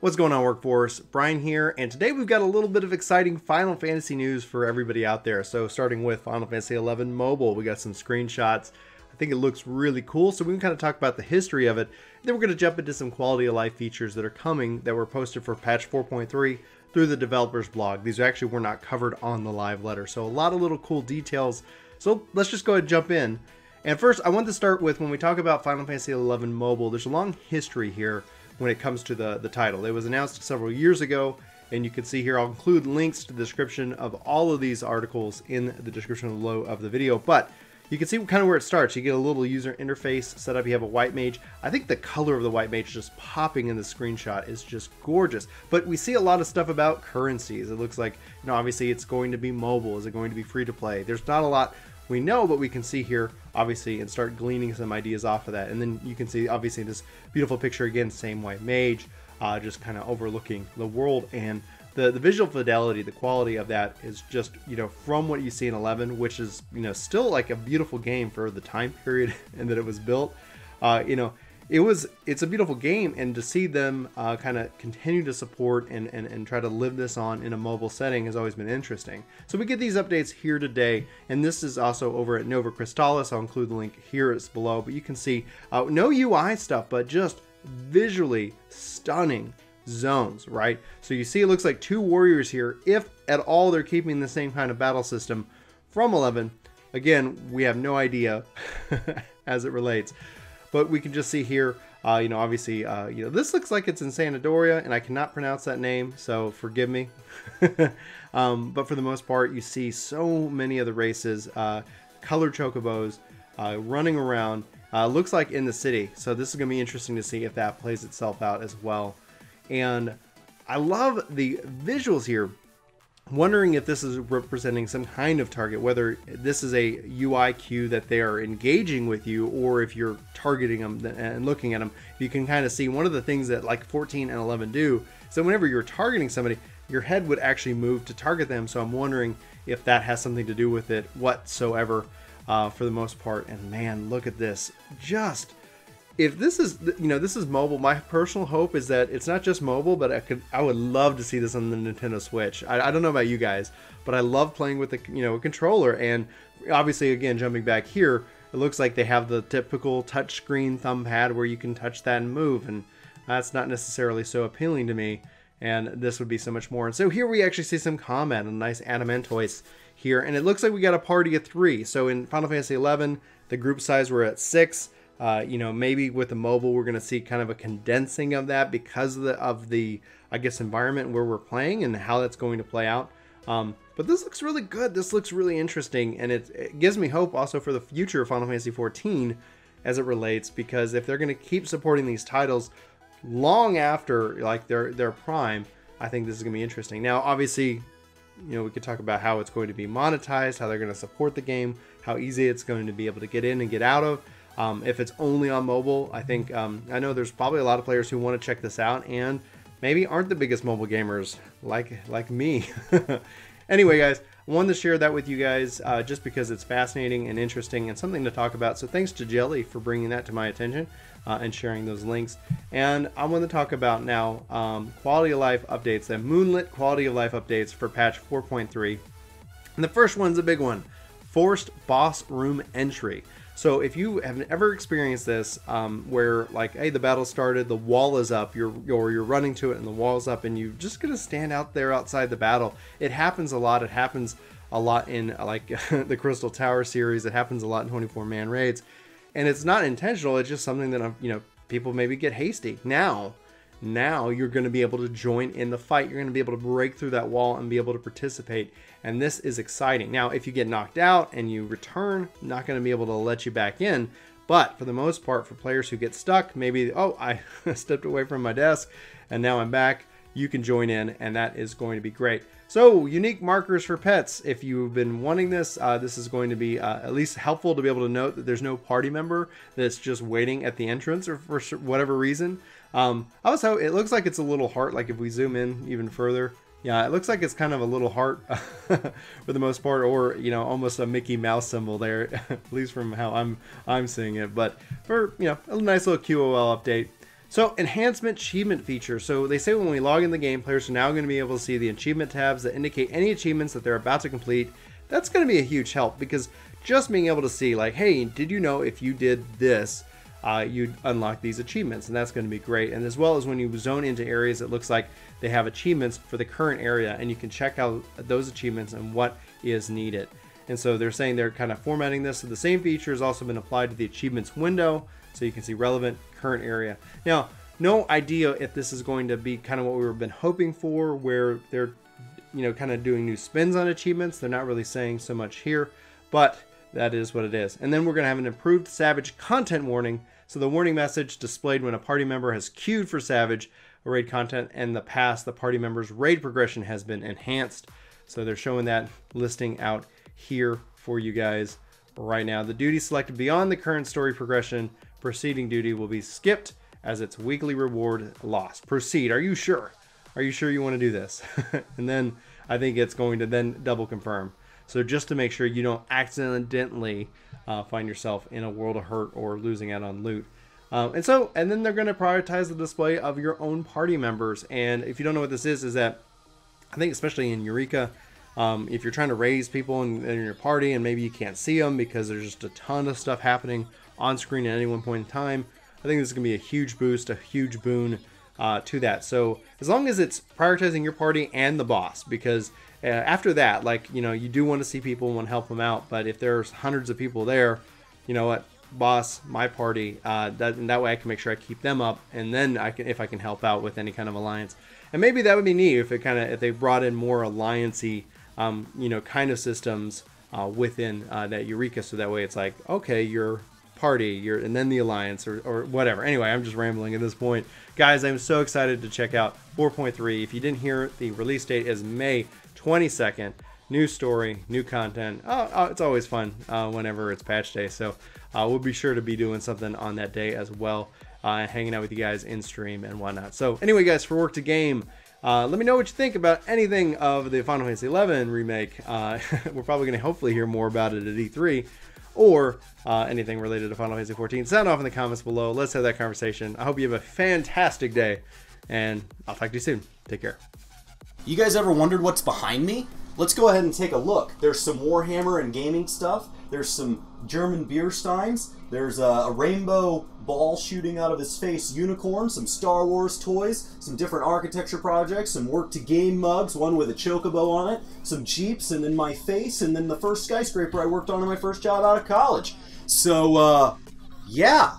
What's going on, Workforce? Brian here, and today we've got a little bit of exciting Final Fantasy news for everybody out there. So starting with Final Fantasy XI Mobile, we got some screenshots. I think it looks really cool, so we can kind of talk about the history of it. Then we're going to jump into some quality of life features that are coming that were posted for patch 4.3 through the developer's blog. These actually were not covered on the live letter, so a lot of little cool details. So let's just go ahead and jump in. And first, I want to start with, when we talk about Final Fantasy XI Mobile, there's a long history here when it comes to the title. It was announced several years ago, and you can see here, I'll include links to the description of all of these articles in the description below of the video, but you can see kind of where it starts. You get a little user interface set up. You have a white mage. I think the color of the white mage just popping in the screenshot is just gorgeous. But we see a lot of stuff about currencies. It looks like, you know, obviously it's going to be mobile. Is it going to be free to play? There's not a lot we know, but we can see here, obviously, and start gleaning some ideas off of that. And then you can see, obviously, this beautiful picture again, same white mage, just kind of overlooking the world. And the visual fidelity, the quality of that is just, you know, from what you see in 11, which is, you know, still like a beautiful game for the time period and that it was built. You know, it's a beautiful game, and to see them kind of continue to support and try to live this on in a mobile setting has always been interesting. So we get these updates here today, and this is also over at Nova Crystallis. I'll include the link here, it's below, but you can see no UI stuff, but just visually stunning zones, right? So you see it looks like two warriors here. If at all they're keeping the same kind of battle system from 11, again, we have no idea as it relates. But we can just see here, you know, obviously, you know, this looks like it's in Sanadoria, and I cannot pronounce that name, so forgive me. But for the most part, you see so many of the races, colored chocobos, running around. Looks like in the city, so this is going to be interesting to see if that plays itself out as well. And I love the visuals here. Wondering if this is representing some kind of target, whether this is a UI cue that they are engaging with you, or if you're targeting them and looking at them. You can kind of see one of the things that like 14 and 11 do. So whenever you're targeting somebody, your head would actually move to target them. So I'm wondering if that has something to do with it whatsoever, for the most part. And man, look at this. Just, if this is, you know, this is mobile, my personal hope is that it's not just mobile, but I would love to see this on the Nintendo Switch. I don't know about you guys, but I love playing with the, you know, a controller. And obviously, again, jumping back here, it looks like they have the typical touchscreen thumb pad where you can touch that and move, and that's not necessarily so appealing to me. And this would be so much more. And so here we actually see some combat, a nice Adamantoise here, and it looks like we got a party of 3. So in Final Fantasy XI, the group size were at 6. You know, maybe with the mobile, we're going to see kind of a condensing of that because of the I guess, environment where we're playing and how that's going to play out. But this looks really good. This looks really interesting, and it gives me hope also for the future of Final Fantasy XIV as it relates, because if they're going to keep supporting these titles long after like their prime, I think this is going to be interesting. Now, obviously, you know, we could talk about how it's going to be monetized, how they're going to support the game, how easy it's going to be able to get in and get out of. If it's only on mobile, I think, I know there's probably a lot of players who want to check this out and maybe aren't the biggest mobile gamers like me. Anyway, guys, I wanted to share that with you guys just because it's fascinating and interesting and something to talk about. So thanks to Jelly for bringing that to my attention and sharing those links. And I want to talk about now quality of life updates, the Moonlit quality of life updates for patch 4.3. And the first one's a big one, forced boss room entry. So if you have ever experienced this, where like, hey, the battle started, the wall is up, you're running to it and the wall's up, and you're just gonna stand out there outside the battle. It happens a lot. It happens a lot in like the Crystal Tower series. It happens a lot in 24-man raids, and it's not intentional. It's just something that you know, people maybe get hasty. Now you're going to be able to join in the fight. You're going to be able to break through that wall and be able to participate. And this is exciting. Now, if you get knocked out and you return, not going to be able to let you back in. But for the most part, for players who get stuck, maybe, oh, I stepped away from my desk and now I'm back, you can join in, and that is going to be great. So, unique markers for pets. If you've been wanting this, this is going to be at least helpful to be able to note that there's no party member that's just waiting at the entrance or for whatever reason. Also, it looks like it's a little heart, like if we zoom in even further. Yeah, it looks like it's kind of a little heart for the most part, or, you know, almost a Mickey Mouse symbol there, at least from how I'm seeing it. But for, you know, a nice little QOL update. So enhancement achievement feature. So they say when we log in the game, players are now going to be able to see the achievement tabs that indicate any achievements that they're about to complete. That's going to be a huge help, because just being able to see like, hey, did you know if you did this, you'd unlock these achievements, and that's going to be great. And as well as when you zone into areas, it looks like they have achievements for the current area, and you can check out those achievements and what is needed. And so they're saying they're kind of formatting this, so the same feature has also been applied to the achievements window, so you can see relevant current area. Now, no idea if this is going to be kind of what we've been hoping for, where they're, you know, kind of doing new spins on achievements. They're not really saying so much here, but that is what it is. And then we're going to have an improved Savage content warning. So the warning message displayed when a party member has queued for Savage or raid content, and in the past, the party member's raid progression has been enhanced. So they're showing that listing out here for you guys right now. The duty selected beyond the current story progression, preceding duty, will be skipped as its weekly reward lost. Proceed. Are you sure? Are you sure you want to do this? And then I think it's going to then double confirm. So just to make sure you don't accidentally find yourself in a world of hurt or losing out on loot. And then they're going to prioritize the display of your own party members. And if you don't know what this is that I think especially in Eureka, if you're trying to raise people in your party and maybe you can't see them because there's just a ton of stuff happening on screen at any one point in time, I think this is going to be a huge boost, a huge boon to that. So as long as it's prioritizing your party and the boss, because after that, like, you know, you do want to see people and want to help them out, but if there's hundreds of people there, you know what, boss, my party, that way I can make sure I keep them up, and then if I can help out with any kind of alliance. And maybe that would be neat if they brought in more alliance-y, you know, kind of systems within that Eureka, so that way it's like, okay, your party, and then the alliance, or whatever. Anyway, I'm just rambling at this point. Guys, I'm so excited to check out 4.3. If you didn't hear, the release date is May 22nd. New story, new content. It's always fun whenever it's patch day. So we'll be sure to be doing something on that day as well, hanging out with you guys in stream and whatnot. So anyway, guys, for Work to Game, let me know what you think about anything of the Final Fantasy XI remake. We're probably going to hopefully hear more about it at E3, or anything related to Final Fantasy XIV. Sound off in the comments below. Let's have that conversation. I hope you have a fantastic day, and I'll talk to you soon. Take care. You guys ever wondered what's behind me? Let's go ahead and take a look. There's some Warhammer and gaming stuff. There's some German beer steins. There's a rainbow ball shooting out of his face unicorn, some Star Wars toys, some different architecture projects, some Work to Game mugs, one with a chocobo on it, some Jeeps, and then my face, and then the first skyscraper I worked on in my first job out of college. So, yeah.